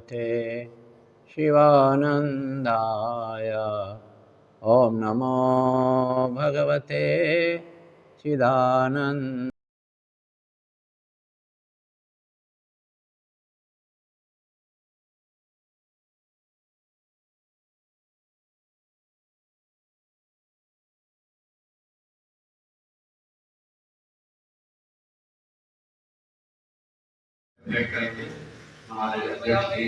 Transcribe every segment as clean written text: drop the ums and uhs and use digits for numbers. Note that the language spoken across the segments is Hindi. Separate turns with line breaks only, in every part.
भगवते शिवानन्दाय। ॐ नमो भगवते चिदानन्द।
करेंगे हमारे अध्यक्ष जी।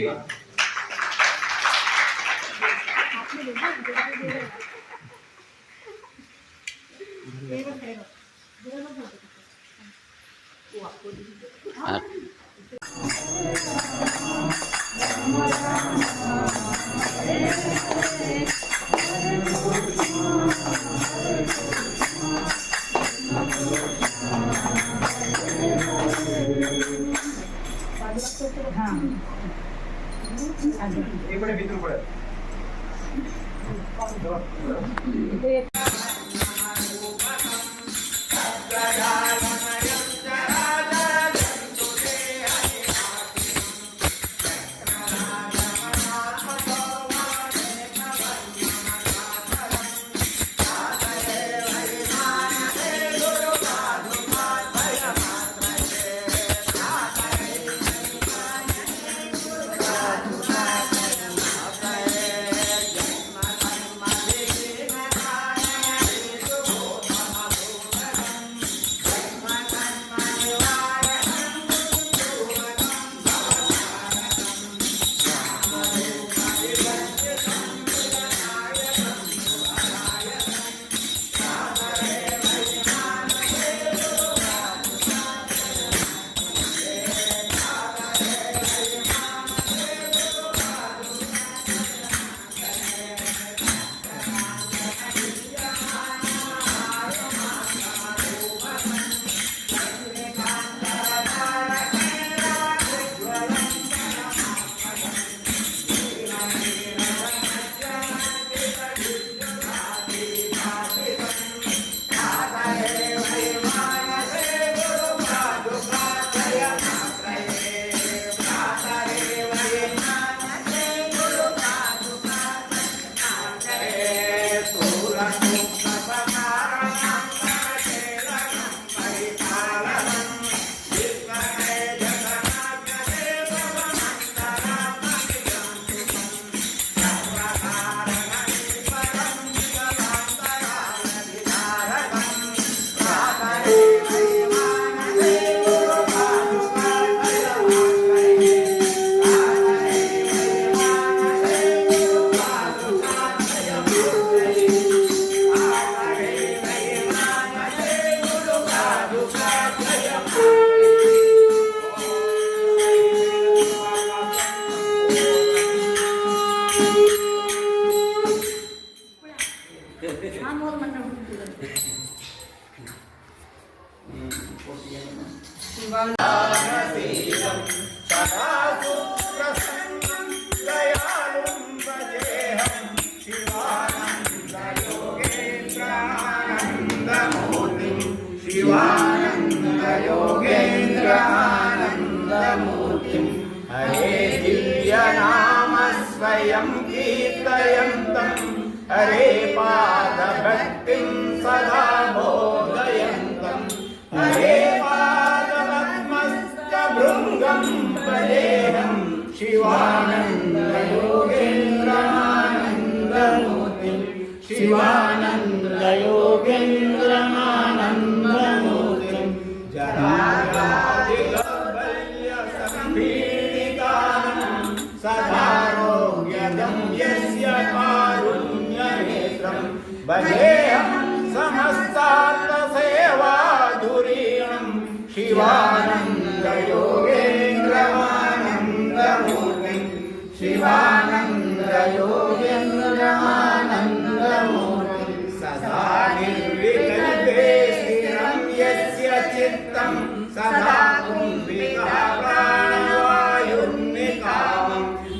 शिवानन्दयोगेन्द्रानन्दमूर्तिं हरे दिव्यनाम स्वयं कीर्तयन्तं हरे पादभक्तिं सदा बोधयन्तं हरे पादपद्मश्च भृङ्गं भजेऽहं शिवानन्दयोगेन्द्रानन्दमूर्तिं शिवानन्दयोगेन्द्रानन्दमूर्तिं जराजरादिकबल्यसम्पीडितानं सदारोग्यदं यस्य कारुण्यनेत्रं भजेऽहं समस्तार्थसेवाधुरीणं शिवानन्दयोगेन्द्रमानन्दमूर्तिं शिवानन्दयोगेन्द्रमानन्दमूर्तिं सदा निर्विकल्पे स्थिरं यस्य चित्तं सदा कुम्भितः प्राणवायुर्निकामं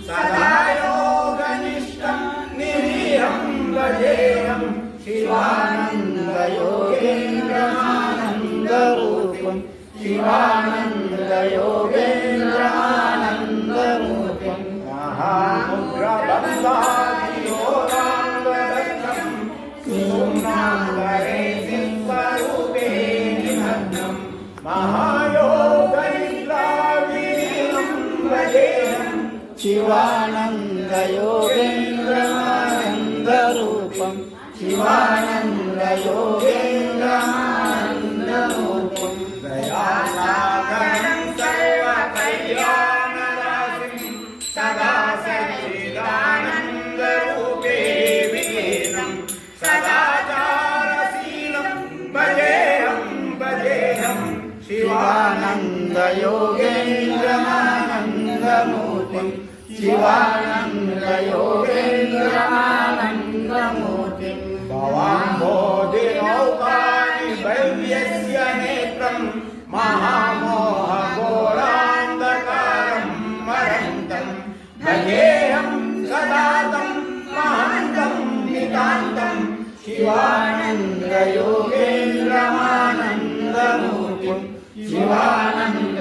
सदा योगनिष्ठं निरीहं भजेऽहं शिवानन्दयोगेन्द्रमानन्दरूपं शिवानन्दयोगेन्द्रमानन्दरूपं दयासागरं सर्वकल्याणराशिं सदा सच्चिदानन्दरूपे विलीनं सदाचारशीलं भजेऽहं शिवानन्दयोगेन्द्रमानन्दमूर्तिं शिवानन्दयोगेन्द्रमानन्दमूर्तिं भवाम्भोधिनौकानि भव्यस्य नेत्रं महामोहघोरान्धकारं मरन्तं भजेऽहं सदा तं महान्तं नितान्तं शिवानन्दयोगेन्द्रमानन्दमूर्तिं शिवानन्द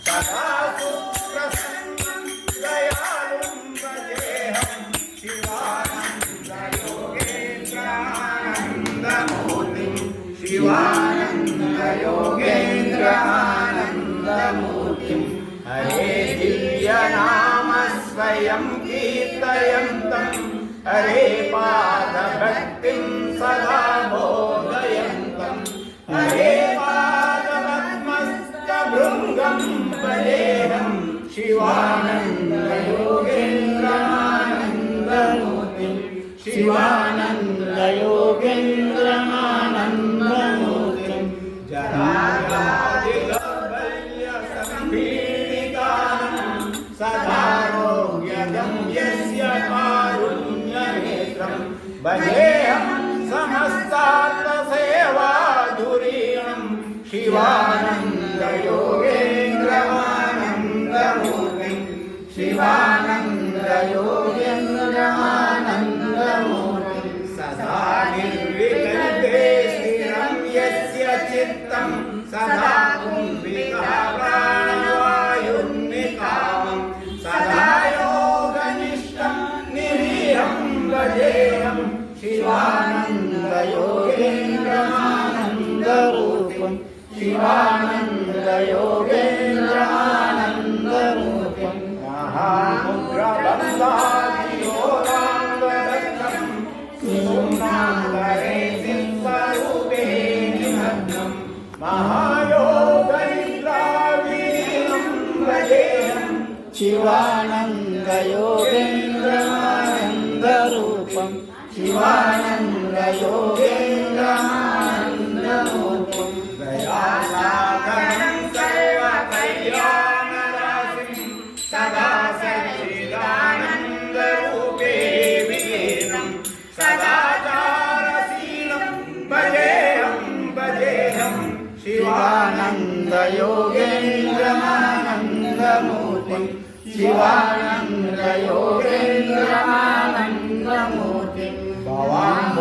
सदा सुप्रसन्नं दयालुं भजेऽहं शिवानन्दयोगेन्द्रानन्दमूर्तिं शिवानन्दयोगेन्द्रानन्दमूर्तिं हरे दिव्यनाम स्वयं कीर्तयन्तं हरे पादभक्तिं सदा बोधयन्तं हरे पादपद्मस्तभृङ्गं भजेऽहं शिवानन्दयोगेन्द्रमानन्दमूर्तिं शिवानन्दयोगेन्द्रमानन्दमूर्तिं जराव्याधिदौर्बल्यसम्पीडितानं सदारोग्यदं यस्य कारुण्यनेत्रं भजेऽहं समस्तार्थसेवाधुरीणं शिवानन्दयोगेन्द्रमानन्दमूर्तिं शिवानन्दयोगेन्द्रमानन्दमूर्तिं सदा निर्विकल्पे स्थिरं यस्य चित्तं सदा कुम्भिता प्राणवायुर्निकामं सदा योगनिष्ठं निरीहं भजेऽहं शिवानन्दयोगेन्द्रमानन्दरूपं शिवानन्दयोगेन्द्रमानन्दरूपं महामुद्रबन्धादियोगाङ्गदत्तं सुषुम्नान्तरे सिंहरूपे निमग्नं महायोगनिद्राविलीनं भजेऽहं शिवानन्दयोगेन्द्रमानन्दरूपं शिवानन्दयोगेन्द्रमानन्दमूर्तिं दयासागरं सर्वकल्याणराशिं सदा सच्चिदानन्दरूपे विलीनं सदाचारशीलं भजेऽहं शिवानन्दयोगेन्द्रमानन्दमूर्तिं शिवानन्दयोगेन्द्रमानन्दमूर्तिं भवाम्भोधिनौकानि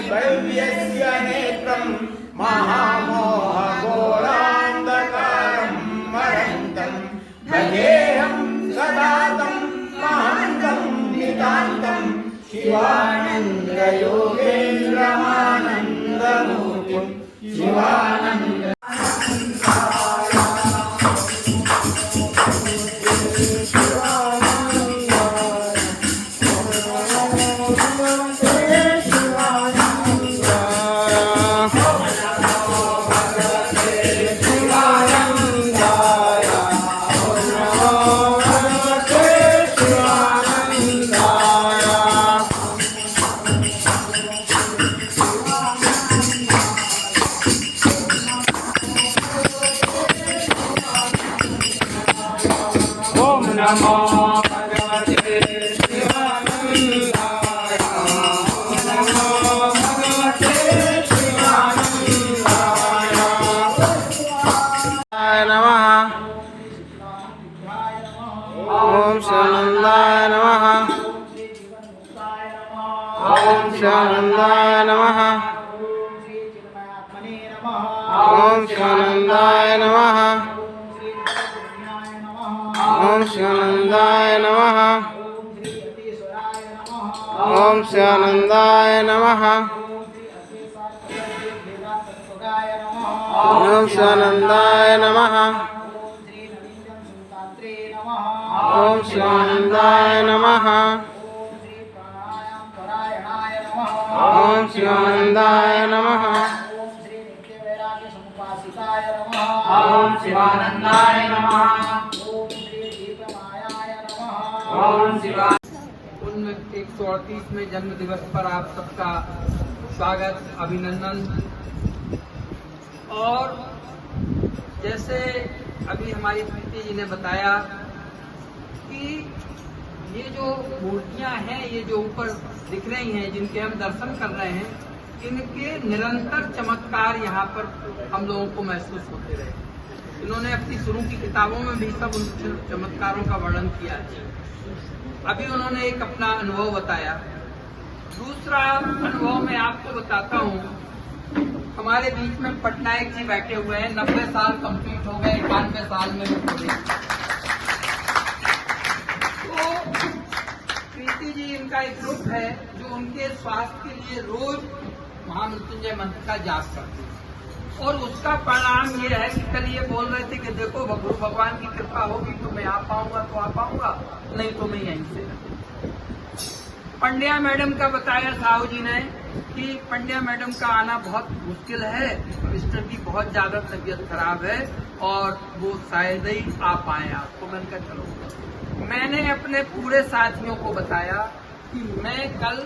भव्यस्य नेत्रं महामोहघोरान्धकारं मरन्तं भजेऽहं सदा तं महान्तं नितान्तं शिवानन्दयोगेन्द्रमानन्दमूर्तिं शिवानन्द नमो भगवते शिवानन्दाय नमो भगवते शिवानन्दाय नमः ॐ शिवानन्दाय नमः ॐ शिवानन्दाय नमः ॐ शिवानन्दाय नमः ॐ शिवानन्दाय नमः ॐ शिवानन्दाय नमः ॐ शिवानन्दाय नमः ओम शिवानंदाय नमः। ओम शिवानंदाय नमः।
ओम शिवानंदाय नमः। ओम शिवा
138वें जन्म दिवस पर आप सबका स्वागत, अभिनंदन। और जैसे अभी हमारी प्रीति जी ने बताया कि ये जो मूर्तियां हैं, ये जो ऊपर दिख रही हैं, जिनके हम दर्शन कर रहे हैं, इनके निरंतर चमत्कार यहाँ पर हम लोगों को महसूस होते रहे। इन्होंने अपनी शुरू की किताबों में भी सब उन चमत्कारों का वर्णन किया है। अभी उन्होंने एक अपना अनुभव बताया। दूसरा अनुभव मैं आपको बताता हूँ। हमारे बीच में पटनायक जी बैठे हुए हैं, 90 साल कंप्लीट हो गए, 91 साल में वो पूरे। तो प्रीति जी, इनका एक ग्रुप है जो उनके स्वास्थ्य के लिए रोज महामृत्युंजय मंत्र का जाप करते हैं। और उसका परिणाम ये है कि कल ये बोल रहे थे कि देखो गुरु भगवान की कृपा होगी तो मैं आ पाऊंगा तो आ पाऊंगा, नहीं तो मैं यहीं से। पंड्या मैडम का बताया साहू जी ने कि पंड्या मैडम का आना बहुत मुश्किल है, मिस्टर की बहुत ज्यादा तबीयत खराब है और वो शायद ही आ पाए आपको। मैंने कहा चलो। मैंने अपने पूरे साथियों को बताया कि मैं कल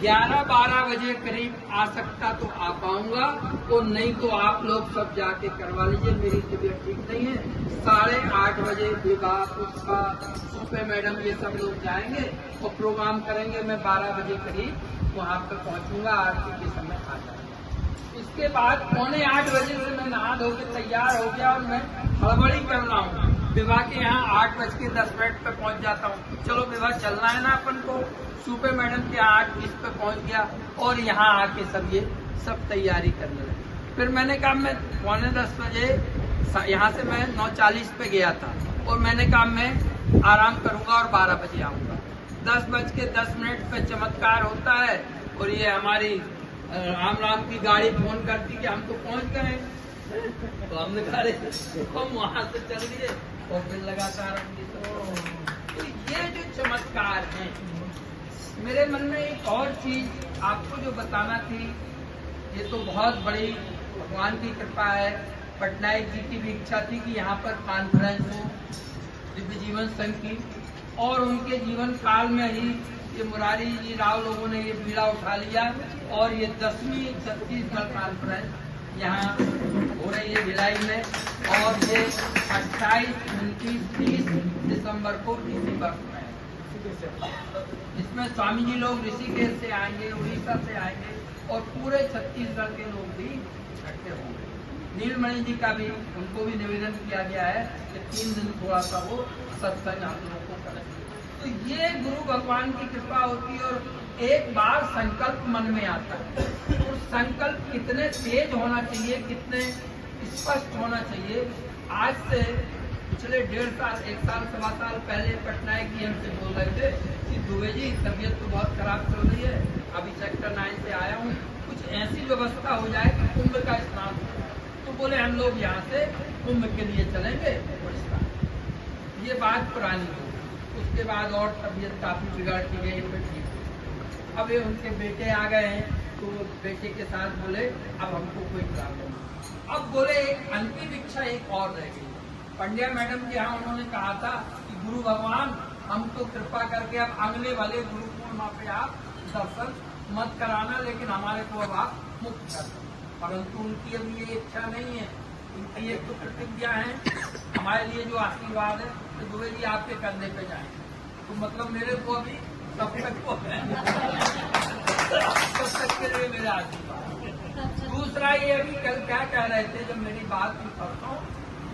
11-12 बजे करीब आ सकता तो आ पाऊंगा, और नहीं तो आप लोग सब जाके करवा लीजिए, मेरी तबीयत ठीक नहीं है। 8:30 बजे विवाह, पुष्पा, सुपे मैडम ये सब लोग जाएंगे और प्रोग्राम करेंगे। मैं 12 बजे करीब वहां पर पहुंचूंगा, आरती के समय आ जाऊंगा। इसके बाद 7:45 बजे से मैं नहा धो के तैयार हो गया और मैं हड़बड़ी कर रहा हूँ। विवाह के यहाँ 8:10 पे पहुंच जाता हूँ। चलो विवाह चलना है ना अपन को। सुपे मैडम के 8:20 पे पहुंच गया और यहाँ आके सब तैयारी करने लगे। फिर मैंने कहा मैं 9:45 बजे यहाँ से मैं 9:40 पे गया था और मैंने कहा मैं आराम करूंगा और 12 बजे आऊंगा। 10:10 पे चमत्कार होता है और ये हमारी राम की गाड़ी फोन करती कि हम तो पहुंच गए। तो हमने कहा हम वहां से चल दिए और फिर लगातार तो ये जो चमत्कार है, मेरे मन में एक और चीज आपको जो बताना थी। ये तो बहुत बड़ी भगवान की कृपा है। पटनायक जी की भी इच्छा थी कि यहाँ पर कॉन्फ्रेंस हो दिव्य जीवन संघ की, और उनके जीवन काल में ही ये मुरारी जी राव लोगों ने ये बीड़ा उठा लिया और ये 10वीं छत्तीसगढ़ कॉन्फ्रेंस यहाँ हो रही है भिलाई में। और ये 28, 29, 30 दिसंबर को इसी वक्त में। इसमें स्वामी जी लोग ऋषिकेश से आएंगे, उड़ीसा से आएंगे और पूरे छत्तीसगढ़ के लोग भी इकट्ठे होंगे। नीलमणि जी का भी, उनको भी निवेदन किया गया है कि 3 दिन थोड़ा सा वो सत्संग आप लोगों को करें। तो ये गुरु भगवान की कृपा होती है। और एक बार संकल्प मन में आता है, तो संकल्प कितने तेज होना चाहिए, कितने स्पष्ट होना चाहिए। आज से पिछले 1.5 साल, 1 साल, 1.25 साल पहले पटनायक जी हमसे बोल रहे थे कि दुबे जी तबीयत तो बहुत खराब चल रही है, अभी सेक्टर 9 से आया हूँ, कुछ ऐसी व्यवस्था हो जाए कि कुंभ का स्नान हो। तो बोले हम लोग यहाँ से कुंभ के लिए चलेंगे। ये बात पुरानी हो। उसके बाद और तबीयत काफी बिगड़ की गई, फिर ठीक हुई। अब ये उनके बेटे आ गए हैं, तो बेटे के साथ बोले अब हमको कोई प्रॉब्लम नहीं। अब बोले एक अंतिम इच्छा एक और रह गई। पंड्या मैडम के यहाँ उन्होंने कहा था कि गुरु भगवान हमको कृपा करके अब अगले वाले गुरु पूर्णिमा पे आप दर्शन मत कराना, लेकिन हमारे को अब आप मुक्त कर दो। परंतु उनकी अब ये इच्छा नहीं है। उनकी एक तो प्रतिज्ञा है, हमारे लिए जो आशीर्वाद है तो दुबे जी आपके कंधे पे जाएंगे। तो मतलब मेरे को अभी तब तक को तब तक के लिए मेरा आशीर्वाद। दूसरा ये अभी कल क्या कह रहे थे जब मेरी बात की परसों,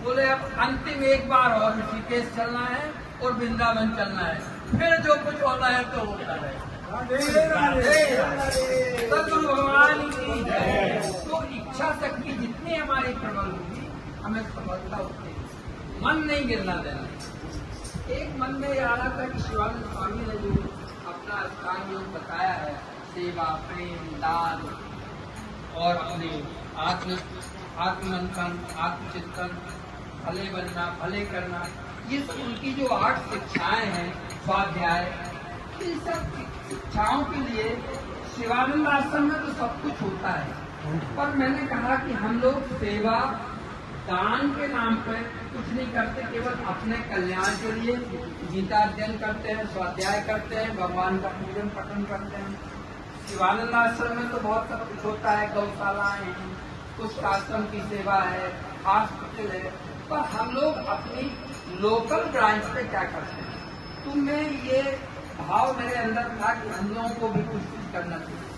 बोले अब अंतिम एक बार और ऋषिकेश चलना है और वृंदावन चलना है, फिर जो कुछ होना है तो होता है। सदगुरु भगवान की जय। तो इच्छा शक्ति जितनी हमारी प्रबल होगी, हमें सफलता उतनी, मन नहीं गिरना देना। एक मन में ये आ रहा था कि शिवानंद स्वामी ने जो अपना स्थान योग बताया है, सेवा, प्रेम, दान और अपने आत्ममंथन, आत्मचिंतन, भले बनना, भले करना, ये उनकी जो 8 शिक्षाएं हैं, स्वाध्याय, इन सब शिक्षाओं के लिए शिवानंद आश्रम में तो सब कुछ होता है, पर मैंने कहा कि हम लोग सेवा दान के नाम पर कुछ नहीं करते, केवल अपने कल्याण के लिए गीता अध्ययन करते हैं, स्वाध्याय करते हैं, भगवान का पूजन पठन करते हैं। शिवानंद आश्रम में तो बहुत सब कुछ होता है, गौशालाएं हैं, कुछ आश्रम की सेवा है, हॉस्पिटल है, पर हम लोग अपनी लोकल ब्रांच पे क्या करते हैं? तो मैं ये भाव मेरे अंदर था कि हम लोगों को भी कुछ करना चाहिए।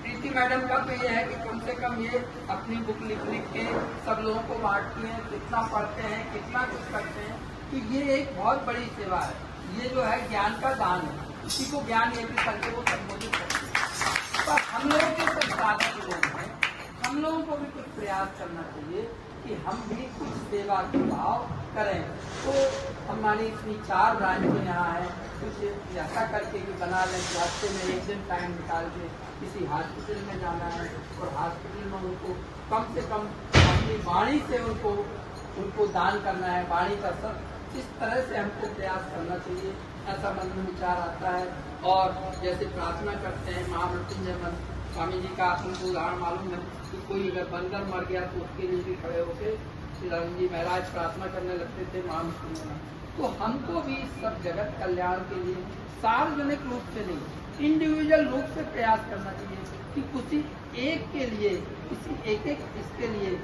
प्रीति मैडम का तो ये है कि कम से कम ये अपनी बुक लिख के सब लोगों को बांटती हैं, कितना पढ़ते हैं, कितना कुछ करते हैं, तो ये एक बहुत बड़ी सेवा है। ये जो है ज्ञान का दान है, किसी को ज्ञान ये भी करके वो संबोधित करते हैं। पर हम लोग जो सब साधक लोग हैं, हम लोगों को भी कुछ प्रयास करना चाहिए कि हम भी कुछ सेवा के भाव करें। तो हमारी इतनी 4 ब्रांचें यहाँ हैं, कुछ ऐसा करके कि बना लें कि हफ्ते में एक दिन टाइम निकाल के किसी हॉस्पिटल में जाना है और हॉस्पिटल में उनको कम से कम अपनी वाणी से उनको दान करना है, वाणी का सब इस तरह से हमको प्रयास करना चाहिए, ऐसा मन में विचार आता है। और जैसे प्रार्थना करते हैं महामृत्युंजय मंत्र, स्वामी जी का आपको उदाहरण मालूम है कि कोई अगर बंदर मर गया तो उसके लिए भी खड़े होकर श्री जी महाराज प्रार्थना करने लगते थे महामृत्युंजय मंत्र। तो हमको भी सब जगत कल्याण के लिए सार्वजनिक रूप से नहीं, इंडिविजुअल रूप से प्रयास करना चाहिए कि किसी एक के लिए, किसी एक इसके लिए,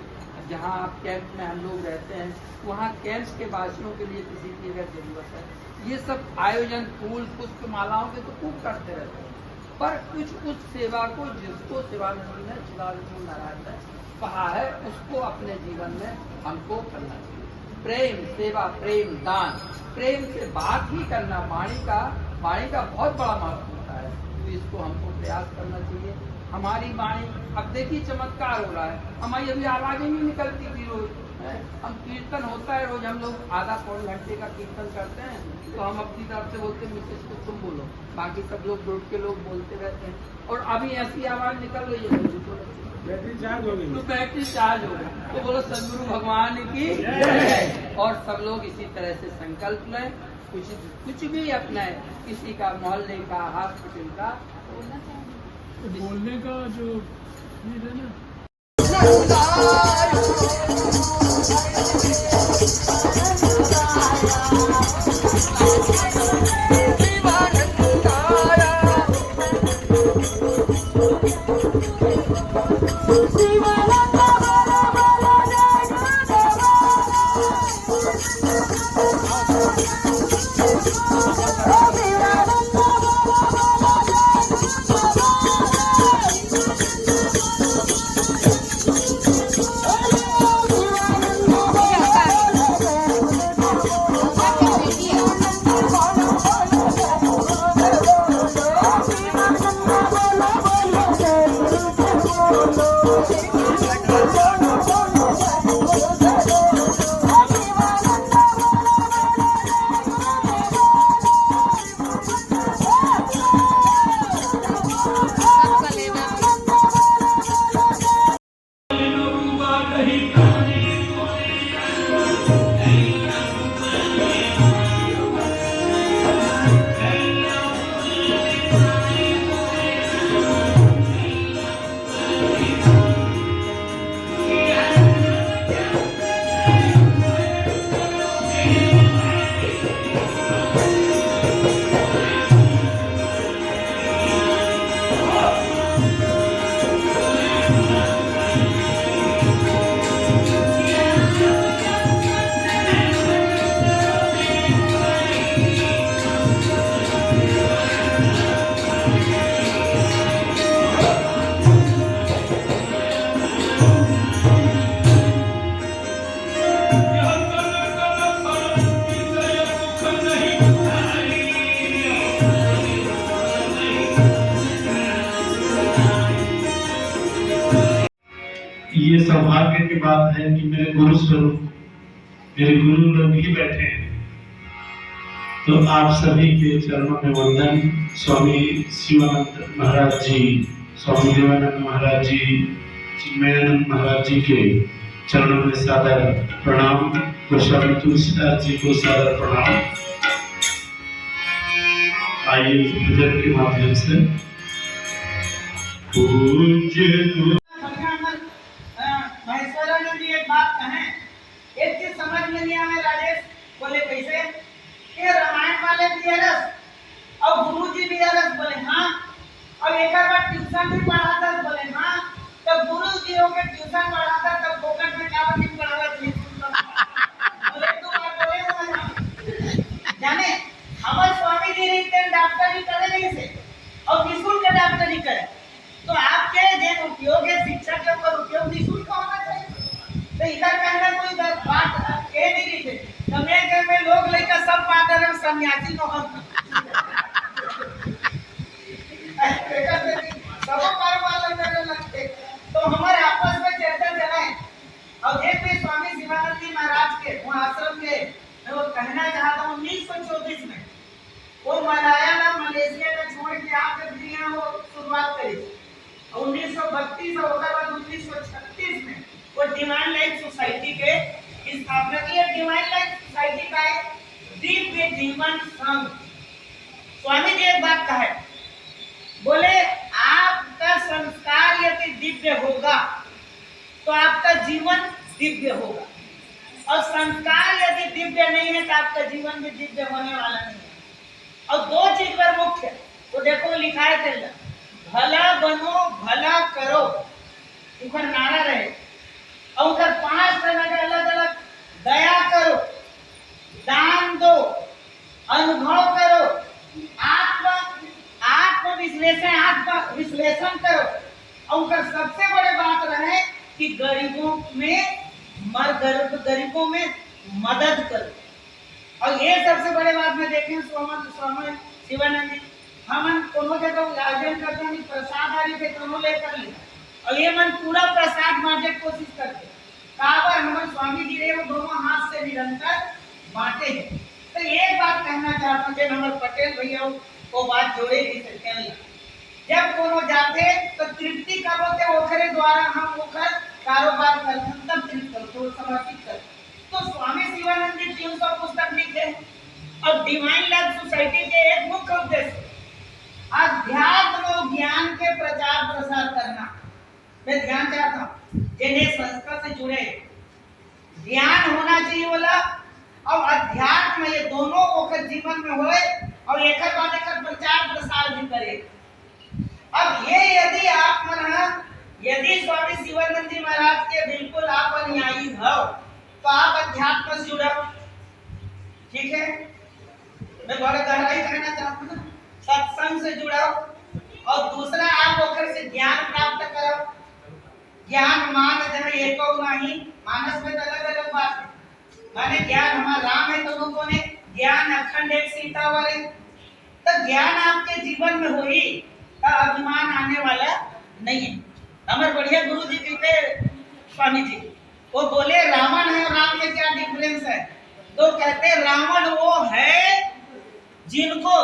जहाँ आप कैंप में हम लोग रहते हैं वहाँ कैंप के वासियों के लिए किसी की अगर जरूरत है, ये सब आयोजन फूल पुष्प मालाओं के तो खूब करते रहते हैं, पर कुछ सेवा को जिसको शिवानंद ने शिवानंद महाराज ने कहा है उसको अपने जीवन में हमको करना चाहिए। प्रेम सेवा, प्रेम दान, प्रेम से बात ही करना, वाणी का बहुत बड़ा महत्व होता है, तो इसको हमको प्रयास करना चाहिए। हमारी वाणी, अब देखिए चमत्कार हो रहा है, हमारी अभी आवाजें नहीं निकलती थी रोज, हम कीर्तन होता है रोज, हम लोग आधा पौन घंटे का कीर्तन करते हैं, तो हम अपनी तरफ से बोलते हैं मिसेज को तुम बोलो, बाकी सब लोग जुड़ के लोग बोलते रहते हैं, और अभी ऐसी आवाज निकल रही है बैटरी चार्ज हो गई, तो बैटरी चार्ज हो गई, तो बोलो सदगुरु भगवान की जय। और सब लोग इसी तरह से संकल्प लें, कुछ भी अपनाए, किसी का मोहल्ले का, हॉस्पिटल का
बोलने का जो है ना,
ये सौभाग्य की बात है कि मेरे गुरु स्वरूप, मेरे गुरु लोग ही बैठे हैं, तो आप सभी के चरणों में वंदन। स्वामी शिवानंद महाराज जी, स्वामी देवानंद महाराज जी, चिन्मयानंद महाराज जी के चरणों में सादर प्रणाम। गोस्वामी तुलसीदास जी को सादर प्रणाम। आइए इस भजन के माध्यम से पूज्य
महेश्वरानंद जी एक बात कहें, एक चीज समझ में नहीं आया राजेश, बोले कैसे कि रामायण वाले भी रस और गुरु जी भी रस, बोले हाँ, और एक बार ट्यूशन भी पढ़ाता, बोले हाँ, तो गुरु जी के ट्यूशन पढ़ाता तब फोकट में क्या नहीं पढ़ावा चाहिए, बोले तो बात बोले जाने हमारे स्वामी जी ने डॉक्टरी करे नहीं से और निःशुल्क डॉक्टरी करे, तो आपके जो उपयोग है शिक्षा के ऊपर उपयोग निःशुल्क होना चाहिए। तो इधर कहना कोई बात कह नहीं रही थे, समय के में लोग लेकर सब पाटर हैं सन्यासी को हम सब कारोबार करने लगते, तो हमारे आपस में चर्चा चलाए। और एक भी स्वामी शिवानंद जी महाराज के वो आश्रम के मैं वो कहना चाहता हूँ 1924 में वो मलाया मलेशिया का छोड़ के आकर यहाँ वो शुरुआत करी। 1932 और बाद 1936 में वो डिवाइन लाइफ सोसाइटी के स्थापना की। डिवाइन लाइफ सोसाइटी का एक दिव्य जीवन संघ। स्वामी जी एक बात कहे, बोले आपका संस्कार यदि दिव्य होगा तो आपका जीवन दिव्य होगा, और संस्कार यदि दिव्य नहीं है तो आपका जीवन भी दिव्य होने वाला नहीं है। और दो चीज पर मुख्य तो देखो लिखा है तेल भला बनो भला करो, ऊपर नारा रहे, और उधर 5 तरह के अलग अलग दया करो, दान दो, अनुभव करो, आत्म विश्लेषण करो, और उधर सबसे बड़े बात रहे कि गरीबों में मदद करो। और ये सबसे बड़े बात में देखें स्वामी शिवानंद जी हम कोनो जगह आयोजन करते हैं प्रसाद आदि पे दोनों लेकर ले, और ये मन पूरा प्रसाद बांटने की कोशिश करते। काबर हमारे स्वामी जी ने वो दोनों हाथ से निरंतर बांटे हैं। तो ये बात कहना चाहता हूँ जब हमारे पटेल भैया वो बात जोड़े नहीं सकते, जब कोनो जाते तो तृप्ति कब होते ओखरे द्वारा हम ओखर कारोबार करते तब तृप्त करते समर्पित करते। तो स्वामी शिवानंद जी 300 पुस्तक लिखे और डिवाइन लाइफ सोसाइटी के एक मुख्य उद्देश्य अध्यात्म और ज्ञान के प्रचार प्रसार करना। मैं ध्यान चाहता हूँ जिन्हें संस्कृत से जुड़े ज्ञान होना चाहिए बोला और अध्यात्म, ये दोनों ओकर जीवन में होए और एक बाद एक प्रचार प्रसार भी करे। अब ये यदि आप मन यदि स्वामी शिवानंद जी महाराज के बिल्कुल आप अनुयायी हो तो आप अध्यात्म से जुड़ो, ठीक है। मैं बड़ा गहराई कहना चाहता हूँ, सत्संग से जुड़ो, और दूसरा आप ओकर से ज्ञान प्राप्त करो। ज्ञान मान जहाँ एको नहीं, मानस में तो अलग अलग बात है, माने ज्ञान हमारा राम है तो लोगों ने ज्ञान अखंड एक सीता वाले, तो ज्ञान आपके जीवन में हुई तो अभिमान आने वाला नहीं है। हमारे बढ़िया गुरु जी कहते स्वामी जी वो बोले रावण है और राम में क्या डिफरेंस है, तो कहते रावण वो है जिनको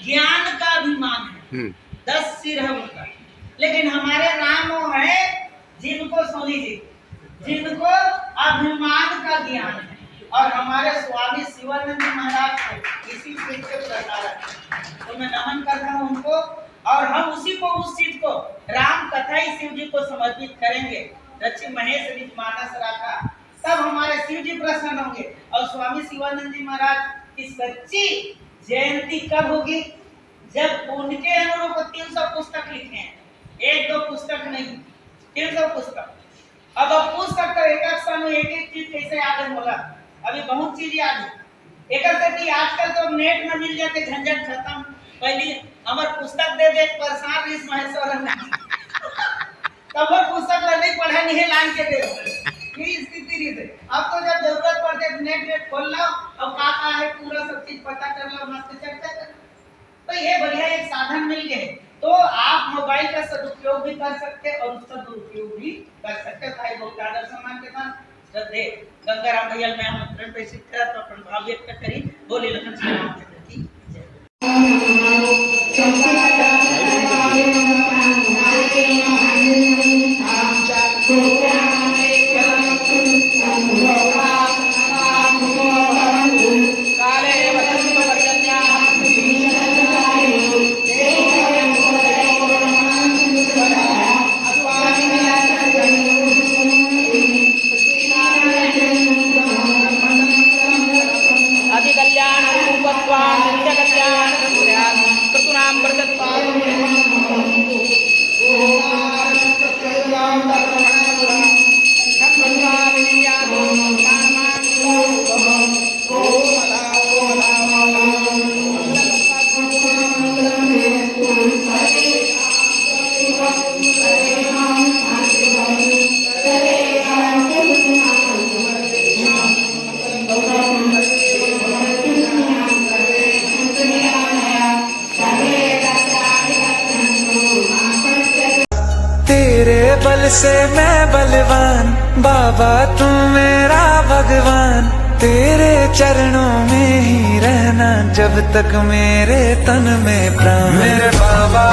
ज्ञान का अभिमान है, 10 सिर है उनका, लेकिन हमारे राम वो है जिनको सोनी जी जिनको अभिमान का ज्ञान है। और हमारे स्वामी शिवानंद जी महाराज को इसी चीज के प्रसारक, तो मैं नमन करता हूँ उनको, और हम उसी को उस चीज को राम कथा ही शिव जी को समर्पित करेंगे। रक्षी महेश जी मानस रखा तब हमारे शिव जी प्रसन्न होंगे। और स्वामी शिवानंद जी महाराज की सच्ची जयंती कब होगी, जब उनके अनुरूप 300 पुस्तक लिखे हैं, 1-2 पुस्तक नहीं, 300 पुस्तक। अब पुस्तक तो एक समय एक चीज कैसे याद होगा, अभी बहुत चीज याद है एक आजकल तो नेट में मिल जाते, झंझट खत्म। पहले हमार पुस्तक दे दे परेशान इस महेश्वर तब पुस्तक नहीं पढ़ा नहीं लान के दे ये स्थिति रही थी। अब तो जब जरूरत पड़ते नेट खोल लो और का है पूरा सब चीज पता कर लो, मस्त चर्चा कर। तो ये बढ़िया एक साधन मिल गए, तो आप मोबाइल का सदुपयोग भी कर सकते और उसका दुरुपयोग भी कर सकते। भाई बहुत आदर सम्मान के साथ श्रद्धे गंगाराम भैया मैं आमंत्रण प्रेषित करा तो अपन भाव व्यक्त करी। बोले लखन श्री रामचंद्र की जय।
बल से मैं बलवान, बाबा तू मेरा भगवान। तेरे चरणों में ही रहना जब तक मेरे तन में प्राण। मेरे बाबा